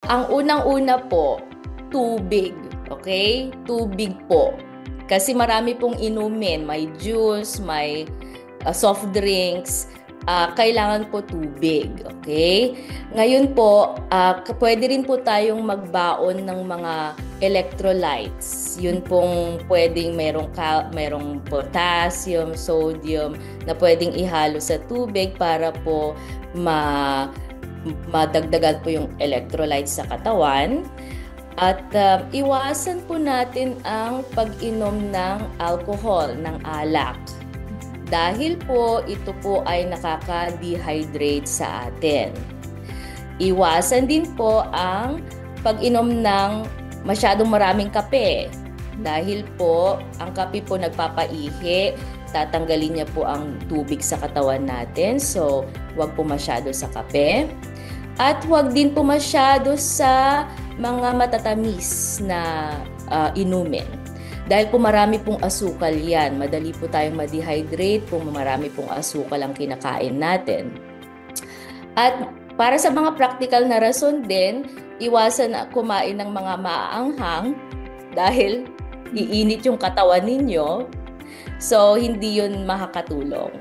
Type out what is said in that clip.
Ang unang-una po, tubig. Okay? Tubig po. Kasi marami pong inumin. May juice, may soft drinks. Kailangan po tubig. Okay? Ngayon po, pwede rin po tayong magbaon ng mga electrolytes. Yun pong pwedeng merong potassium, sodium na pwedeng ihalo sa tubig para po madagdagan po yung electrolytes sa katawan. At iwasan po natin ang pag-inom ng alcohol, ng alak. Dahil po ito po ay nakaka-dehydrate sa atin. Iwasan din po ang pag-inom ng masyadong maraming kape. Dahil po ang kape po nagpapaihi, tatanggalin niya po ang tubig sa katawan natin. So, huwag po masyado sa kape. At huwag din po masyado sa mga matatamis na inumin. Dahil po marami pong asukal yan. Madali po tayong ma-dehydrate kung marami pong asukal ang kinakain natin. At para sa mga practical na rason din, iwasan na kumain ng mga maaanghang dahil iinit yung katawan ninyo. So, hindi yun makakatulong.